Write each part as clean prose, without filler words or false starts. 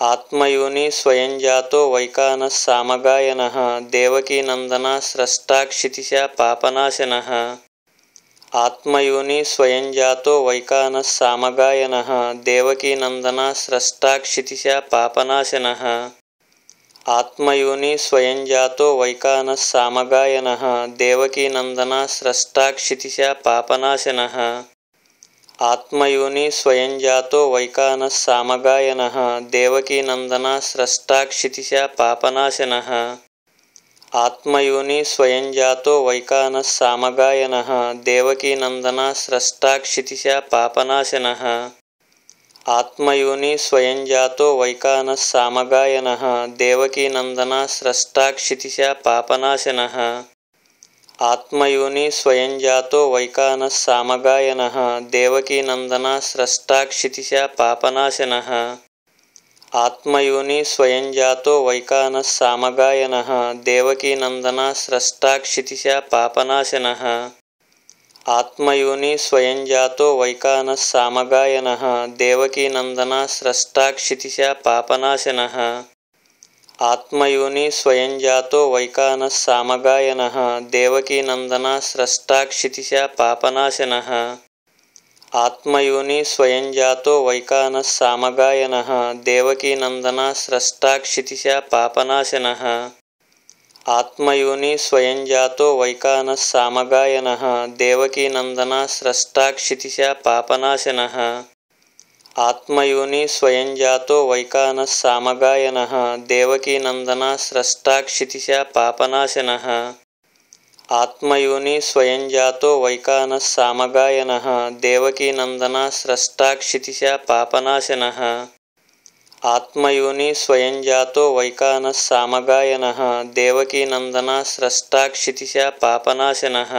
आत्मयोनि स्वयं जातो वैकानः सामगायनः देवकीनन्दनः स्रष्टा क्षितिशा पापनाशनः। आत्मयोनि स्वयं जातो वैकानः सामगायनः देवकीनन्दनः स्रष्टा क्षितिशा पापनाशनः। आत्मयोनि स्वयं जातो वैकानः सामगायनः देवकीनन्दनः स्रष्टा क्षितिशा पापनाशनः। आत्मयोनि स्वयं जातो वैकानः सामगायनः देवकीनन्दनः स्रष्टा क्षितिशा पापनाशनः। आत्मयोनि स्वयं जातो वैकानः सामगायनः देवकीनन्दनः स्रष्टा क्षितिशा पापनाशनः। आत्मयोनि स्वयं जातो वैकानः सामगायनः देवकीनन्दनः स्रष्टा क्षितिशा पापनाशनः। आत्मयोनि स्वयं जातो वैकानः सामगायनः देवकीनन्दनः स्रष्टा क्षितिशा पापनाशनः। आत्मयोनि स्वयं जातो वैकानः सामगायनः देवकीनन्दनः स्रष्टा क्षितिशा पापनाशनः। आत्मयोनि स्वयं जातो वैकानः सामगायनः देवकीनन्दनः स्रष्टा क्षितिशा पापनाशनः। आत्मयोनि स्वयं जातो वैकानः सामगायनः देवकीनन्दनः स्रष्टा क्षितिशा पापनाशनः। आत्मयोनि स्वयं जातो वैकानः सामगायनः देवकीनन्दनः स्रष्टा क्षितिशा पापनाशनः। आत्मयोनि स्वयं जातो वैकानः सामगायनः देवकीनन्दनः स्रष्टा क्षितिशा पापनाशनः। आत्मयोनि स्वयं जातो वैकानः सामगायनः देवकीनन्दनः स्रष्टा क्षितिशा पापनाशनः। आत्मयोनि स्वयं जातो वैकानः सामगायनः देवकीनन्दनः स्रष्टा क्षितिशा पापनाशनः। आत्मयोनि स्वयं जातो वैकानः सामगायनः देवकीनन्दनः स्रष्टा क्षितिशा पापनाशनः।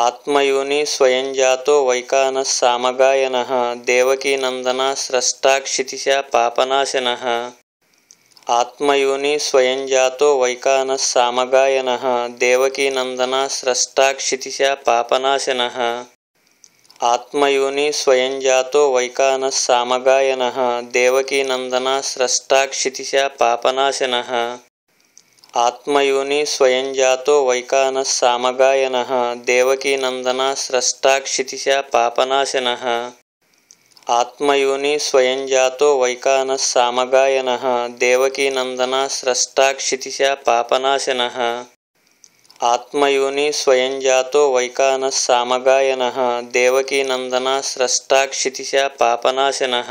आत्मयोनि स्वयं जातो वैकानः सामगायनः देवकीनन्दनः स्रष्टा क्षितिशा पापनाशनः। आत्मयोनि स्वयं जातो वैकानः सामगायनः देवकीनन्दनः स्रष्टा क्षितिशा पापनाशनः। आत्मयोनि स्वयं जातो वैकानः सामगायनः देवकीनन्दनः स्रष्टा क्षितिशा पापनाशनः। आत्मयोनि स्वयं जातो वैकानः सामगायनः देवकीनन्दनः स्रष्टा क्षितिशा पापनाशनः। आत्मयोनि स्वयं जातो वैकानः सामगायनः देवकीनन्दनः स्रष्टा क्षितिशा पापनाशनः। आत्मयोनि स्वयं जातो वैकानः सामगायनः देवकीनन्दनः स्रष्टा क्षितिशा पापनाशनः।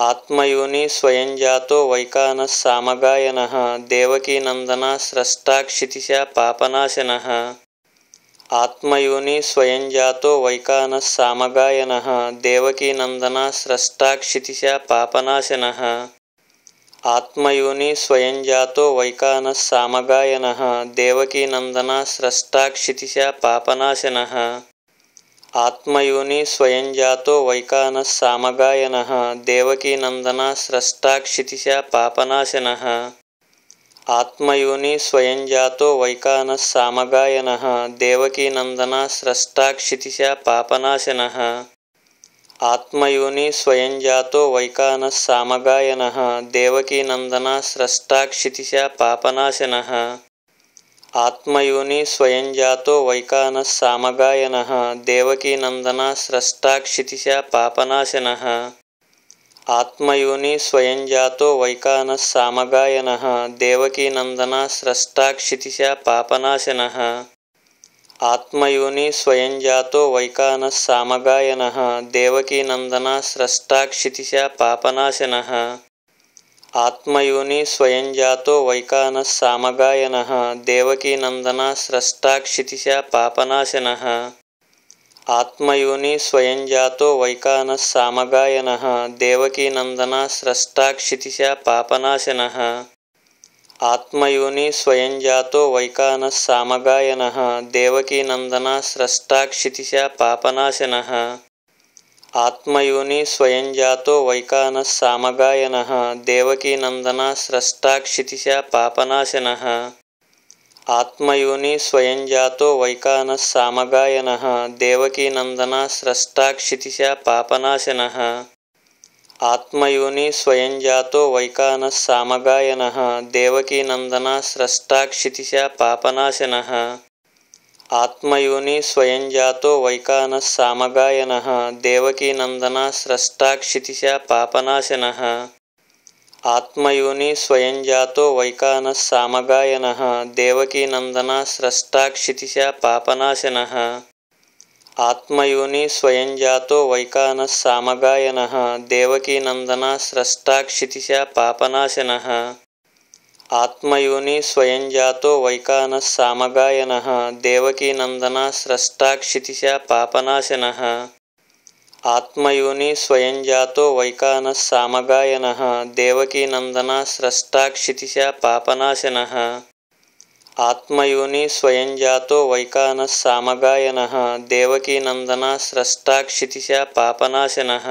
आत्मयोनि स्वयं जातो वैकानः सामगायनः देवकीनन्दनः स्रष्टा क्षितिशा पापनाशनः। आत्मयोनि स्वयं जातो वैकानः सामगायनः देवकीनन्दनः स्रष्टा क्षितिशा पापनाशनः। आत्मयोनि स्वयं जातो वैकानः सामगायनः देवकीनन्दनः स्रष्टा क्षितिशा पापनाशनः। आत्मयोनि स्वयं जातो वैकानः सामगायनः देवकीनन्दनः स्रष्टा क्षितिशा पापनाशनः। आत्मयोनि स्वयं जातो वैकानः सामगायनः देवकीनन्दनः स्रष्टा क्षितिशा पापनाशनः। आत्मयोनि स्वयं जातो वैकानः सामगायनः देवकीनन्दनः स्रष्टा क्षितिशा पापनाशनः। आत्मयोनि स्वयं जातो वैकानः सामगायनः देवकीनन्दनः स्रष्टा क्षितिशा पापनाशनः। आत्मयोनि स्वयं जातो वैकानः सामगायनः देवकीनन्दनः स्रष्टा क्षितिशा पापनाशनः। आत्मयोनि स्वयं जातो वैकानः सामगायनः देवकीनन्दनः स्रष्टा क्षितिशा पापनाशनः। आत्मयोनि स्वयं जातो वैकानः सामगायनः देवकीनन्दनः स्रष्टा क्षितिशा पापनाशनः। आत्मयोनि स्वयं जातो वैकानः सामगायनः देवकीनन्दनः स्रष्टा क्षितिशा पापनाशनः। आत्मयोनि स्वयं जातो वैकानः सामगायनः देवकीनन्दनः स्रष्टा क्षितिशा पापनाशनः। आत्मयोनि स्वयं जातो वैकानः सामगायनः देवकीनन्दनः स्रष्टा क्षितिशा पापनाशनः। आत्मयोनि स्वयं जातो वैकानः सामगायनः देवकीनन्दनः स्रष्टा क्षितिशा पापनाशनः। आत्मयोनि स्वयं जातो वैकानः सामगायनः देवकीनन्दनः स्रष्टा क्षितिशा पापनाशनः। आत्मयोनि स्वयं जातो वैकानः सामगायनः देवकीनन्दनः स्रष्टा क्षितिशा पापनाशनः। आत्मयोनि स्वयं जातो वैकानः सामगायनः देवकीनन्दनः स्रष्टा क्षितिशा पापनाशनः। आत्मयोनि स्वयं जातो वैकानः सामगायनः देवकीनन्दनः स्रष्टा क्षितिशा पापनाशनः। आत्मयोनि स्वयं जातो वैकानः सामगायनः देवकीनन्दनः स्रष्टा क्षितिशा पापनाशनः। आत्मयोनि स्वयं जातो वैकानः सामगायनः देवकीनन्दनः स्रष्टा क्षितिशा पापनाशनः। आत्मयोनि स्वयं जातो वैकानः सामगायनः देवकीनन्दनः स्रष्टा क्षितिशा पापनाशनः।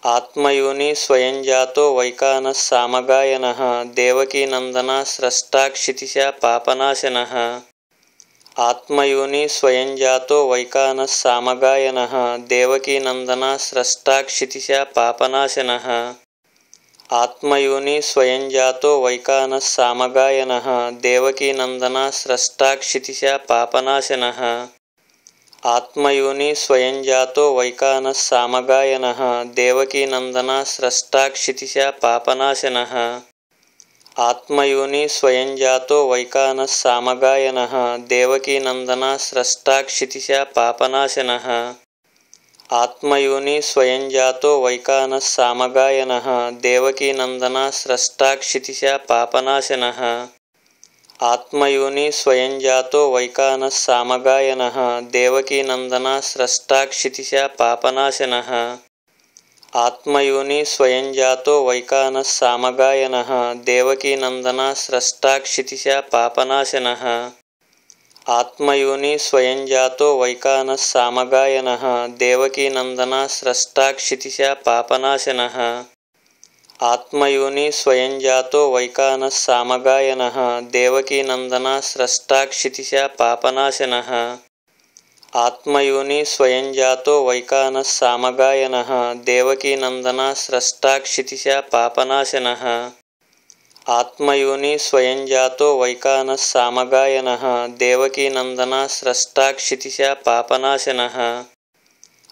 आत्मयोनि स्वयं जातो वैकानः सामगायनः देवकीनन्दनः स्रष्टा क्षितिशा पापनाशनः। आत्मयोनि स्वयं जातो वैकानः सामगायनः देवकीनन्दनः स्रष्टा क्षितिशा पापनाशनः। आत्मयोनि स्वयं जातो वैकानः सामगायनः देवकीनन्दनः स्रष्टा क्षितिशा पापनाशनः। आत्मयोनि स्वयं जातो वैकानः सामगायनः देवकीनन्दनः स्रष्टा क्षितिशा पापनाशनः। आत्मयोनि स्वयं जातो वैकानः सामगायनः देवकीनन्दनः स्रष्टा क्षितिशा पापनाशनः। आत्मयोनि स्वयं जातो वैकानः सामगायनः देवकीनन्दनः स्रष्टा क्षितिशा पापनाशनः। आत्मयोनि स्वयं जातो वैकानः सामगायनः देवकीनन्दनः स्रष्टा क्षितिशा पापनाशनः। आत्मयोनि स्वयं जातो वैकानः सामगायनः देवकीनन्दनः स्रष्टा क्षितिशा पापनाशनः। आत्मयोनि स्वयं जातो वैकानः सामगायनः देवकीनन्दनः स्रष्टा क्षितिशा पापनाशनः। आत्मयोनि स्वयं जातो वैकानः सामगायनः देवकीनन्दनः स्रष्टा क्षितिशा पापनाशनः। आत्मयोनि स्वयं जातो वैकानः सामगायनः देवकीनन्दनः स्रष्टा क्षितिशा पापनाशनः। आत्मयोनि स्वयं जातो वैकानः सामगायनः देवकीनन्दनः स्रष्टा क्षितिशा पापनाशनः।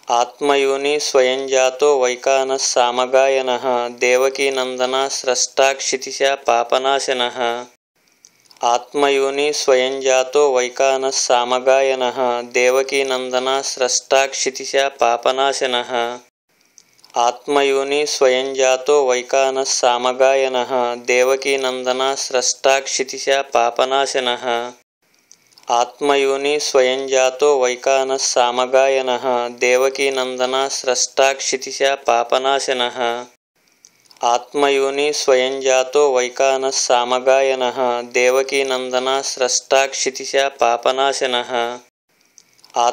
आत्मयोनि स्वयं जातो वैकानः सामगायनः देवकीनन्दनः स्रष्टा क्षितिशा पापनाशनः। आत्मयोनि स्वयं जातो वैकानः सामगायनः देवकीनन्दनः स्रष्टा क्षितिशा पापनाशनः। आत्मयोनि स्वयं जातो वैकानः सामगायनः देवकीनन्दनः स्रष्टा क्षितिशा पापनाशनः। आत्मयोनि स्वयं जातो वैकानः सामगायनः देवकीनन्दनः स्रष्टा क्षितिशा पापनाशनः। आत्मयोनि स्वयं जातो वैकानः सामगायनः देवकीनन्दनः स्रष्टा क्षितिशा पापनाशनः।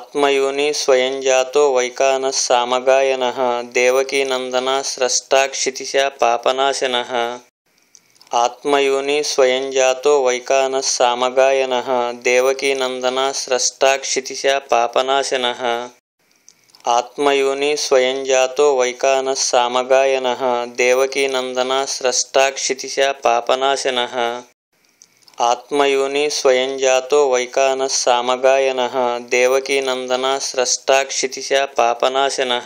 आत्मयोनि स्वयं जातो वैकानः सामगायनः देवकीनन्दनः स्रष्टा क्षितिशा पापनाशनः। आत्मयोनि स्वयं जातो वैकानः सामगायनः देवकीनन्दनः स्रष्टा क्षितिशा पापनाशनः। आत्मयोनि स्वयं जातो वैकानः सामगायनः देवकीनन्दनः स्रष्टा क्षितिशा पापनाशनः। आत्मयोनि स्वयं जातो वैकानः सामगायनः देवकीनन्दनः स्रष्टा क्षितिशा पापनाशनः।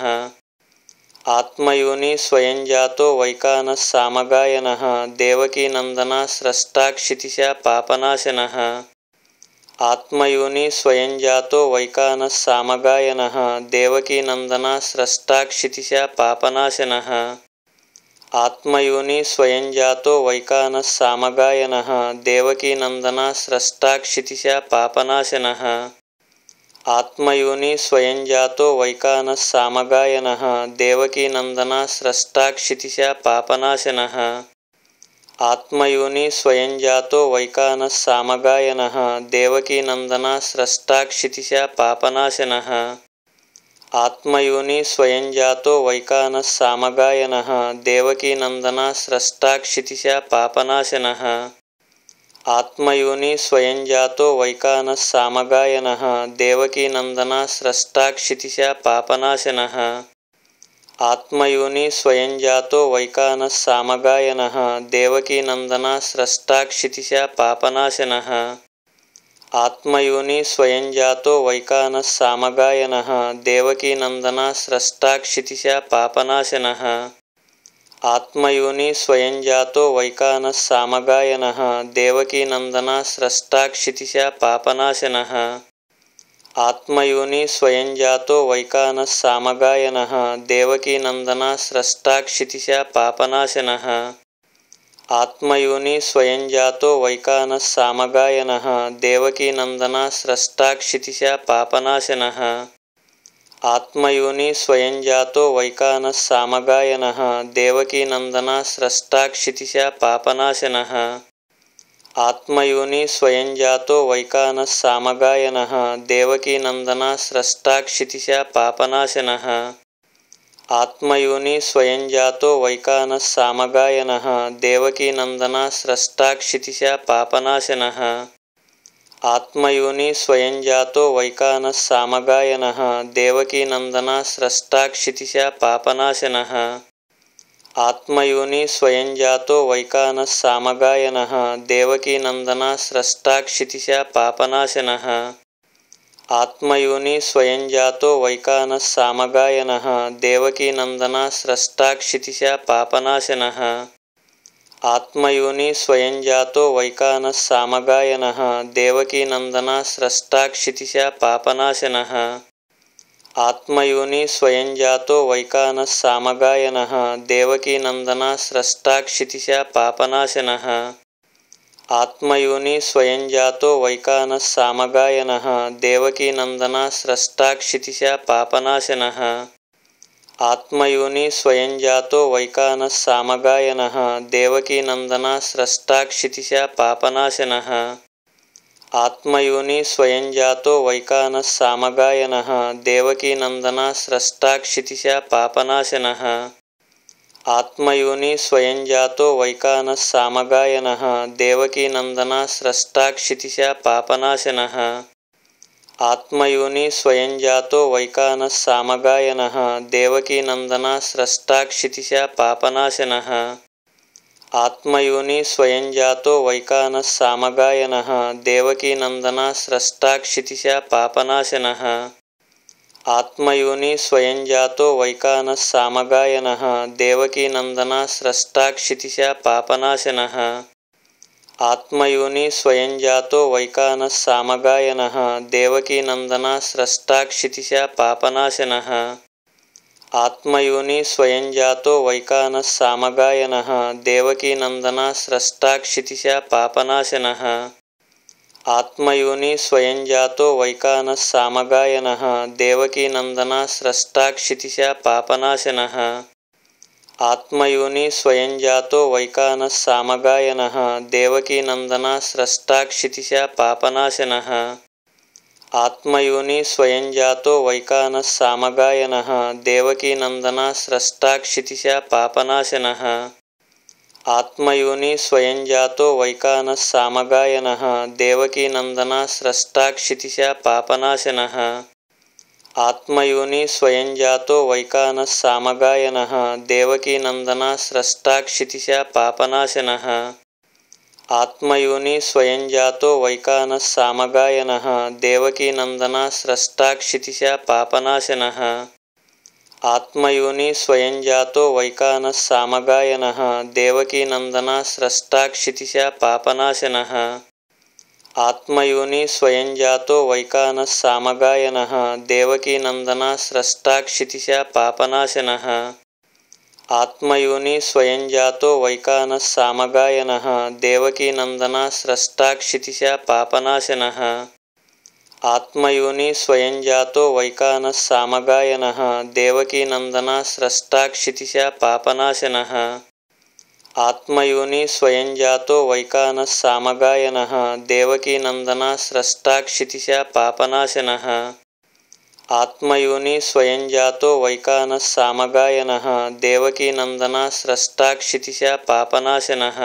आत्मयोनि स्वयं जातो वैकानः सामगायनः देवकीनन्दनः स्रष्टा क्षितिशा पापनाशनः। आत्मयोनि स्वयं जातो वैकानः सामगायनः देवकीनन्दनः स्रष्टा क्षितिशा पापनाशनः। आत्मयोनि स्वयं जातो वैकानः सामगायनः देवकीनन्दनः स्रष्टा क्षितिशा पापनाशनः। आत्मयोनि स्वयं जातो वैकानः सामगायनः देवकीनन्दनः स्रष्टा क्षितिशा पापनाशनः। आत्मयोनि स्वयं जातो वैकानः सामगायनः देवकीनन्दनः स्रष्टा क्षितिशा पापनाशनः। आत्मयोनि स्वयं जातो वैकानः सामगायनः देवकीनन्दनः स्रष्टा क्षितिशा पापनाशनः। आत्मयोनि स्वयं जातो वैकानः सामगायनः देवकीनन्दनः स्रष्टा क्षितिशा पापनाशनः। आत्मयोनि स्वयं जातो वैकानः सामगायनः देवकीनन्दनः स्रष्टा क्षितिशा पापनाशनः। आत्मयोनि स्वयं जातो वैकानः सामगायनः देवकीनन्दनः स्रष्टा क्षितिशा पापनाशनः। आत्मयोनि स्वयं जातो वैकानः सामगायनः देवकीनन्दनः स्रष्टा क्षितिशा पापनाशनः। आत्मयोनि स्वयं जातो वैकानः सामगायनः देवकीनन्दनः स्रष्टा क्षितिशा पापनाशनः। आत्मयोनि स्वयं जातो वैकानः सामगायनः देवकीनन्दनः स्रष्टा क्षितिशा पापनाशनः। आत्मयोनि स्वयं जातो वैकानः सामगायनः देवकीनन्दनः स्रष्टा क्षितिशा पापनाशनः। आत्मयोनि स्वयं जातो वैकानः सामगायनः देवकीनन्दनः स्रष्टा क्षितिशा पापनाशनः। आत्मयोनि स्वयं जातो वैकानः सामगायनः देवकीनन्दनः स्रष्टा क्षितिशा पापनाशनः। आत्मयोनि स्वयं जातो वैकानः सामगायनः देवकीनन्दनः स्रष्टा क्षितिशा पापनाशनः। आत्मयोनि स्वयं जातो वैकानः सामगायनः देवकीनन्दनः स्रष्टा क्षितिशा पापनाशनः। आत्मयोनि स्वयं जातो वैकानः सामगायनः देवकीनन्दनः स्रष्टा क्षितिशा पापनाशनः। आत्मयोनि स्वयं जातो वैकानः सामगायनः देवकीनन्दनः स्रष्टा क्षितिशा पापनाशनः। आत्मयोनि स्वयं जातो वैकानः सामगायनः देवकीनन्दनः स्रष्टा क्षितिशा पापनाशनः। आत्मयोनि स्वयं जातो वैकानः सामगायनः देवकीनन्दनः स्रष्टा क्षितिशा पापनाशनः। आत्मयोनि स्वयं जातो वैकानः सामगायनः देवकीनन्दनः स्रष्टा क्षितिशा पापनाशनः। आत्मयोनि स्वयं जातो वैकानः सामगायनः देवकीनन्दनः स्रष्टा क्षितिशा पापनाशनः। आत्मयोनि स्वयं जातो वैकानः सामगायनः देवकीनन्दनः स्रष्टा क्षितिशा पापनाशनः। आत्मयोनि स्वयं जातो वैकानः सामगायनः देवकीनन्दनः स्रष्टा क्षितिशा पापनाशनः। आत्मयोनि स्वयं जातो वैकानः सामगायनः देवकीनन्दनः स्रष्टा क्षितिशा पापनाशनः। आत्मयोनि स्वयं जातो वैकानः सामगायनः देवकीनन्दनः स्रष्टा क्षितिशा पापनाशनः। आत्मयोनि स्वयं जातो वैकानः सामगायनः देवकीनन्दनः स्रष्टा क्षितिशा पापनाशनः। आत्मयोनि स्वयं जातो वैकानः सामगायनः देवकीनन्दनः स्रष्टा क्षितिशा पापनाशनः। आत्मयोनि स्वयं जातो वैकानः सामगायनः देवकीनन्दनः स्रष्टा क्षितिशा पापनाशनः। आत्मयोनि स्वयं जातो वैकानः सामगायनः देवकीनन्दनः स्रष्टा क्षितिशा पापनाशनः। आत्मयोनि स्वयं जातो वैकानः सामगायनः देवकीनन्दनः स्रष्टा क्षितिशा पापनाशनः। आत्मयोनि स्वयं जातो वैकानः सामगायनः देवकीनन्दनः स्रष्टा क्षितिशा पापनाशनः। आत्मयोनि स्वयं जातो वैकानः सामगायनः देवकीनन्दनः स्रष्टा क्षितिशा पापनाशनः। आत्मयोनि स्वयं जातो वैकानः सामगायनः देवकीनन्दनः स्रष्टा क्षितिशा पापनाशनः। आत्मयोनि स्वयं जातो वैकानः सामगायनः देवकीनन्दनः स्रष्टा क्षितिशा पापनाशनः। आत्मयोनि स्वयं जातो वैकानः सामगायनः देवकीनन्दनः स्रष्टा क्षितिशा पापनाशनः। आत्मयोनि स्वयं जातो वैकानः सामगायनः देवकीनन्दनः स्रष्टा क्षितिशा पापनाशनः। आत्मयोनि स्वयं जातो वैकानः सामगायनः देवकीनन्दनः स्रष्टा क्षितिशा पापनाशनः। आत्मयोनि स्वयं जातो वैकानः सामगायनः देवकीनन्दनः स्रष्टा क्षितिशा पापनाशनः। आत्मयोनि स्वयं जातो वैकानः सामगायनः देवकीनन्दनः स्रष्टा क्षितिशा पापनाशनः।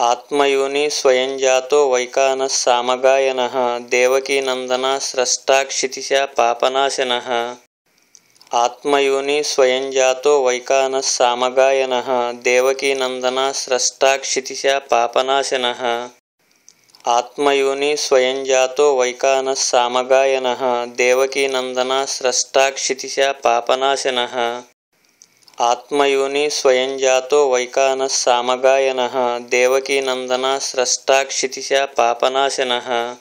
आत्मयोनि स्वयं जातो वैकानः सामगायनः देवकीनन्दनः स्रष्टा क्षितिशा पापनाशनः। आत्मयोनि स्वयं जातो वैकानः सामगायनः देवकीनन्दनः स्रष्टा क्षितिशा पापनाशनः। आत्मयोनि स्वयं जातो वैकानः सामगायनः देवकीनन्दनः स्रष्टा क्षितिशा पापनाशनः। आत्मयोनि स्वयं जातो वैकानः सामगायनः देवकीनन्दनः स्रष्टा क्षितिशा पापनाशनः।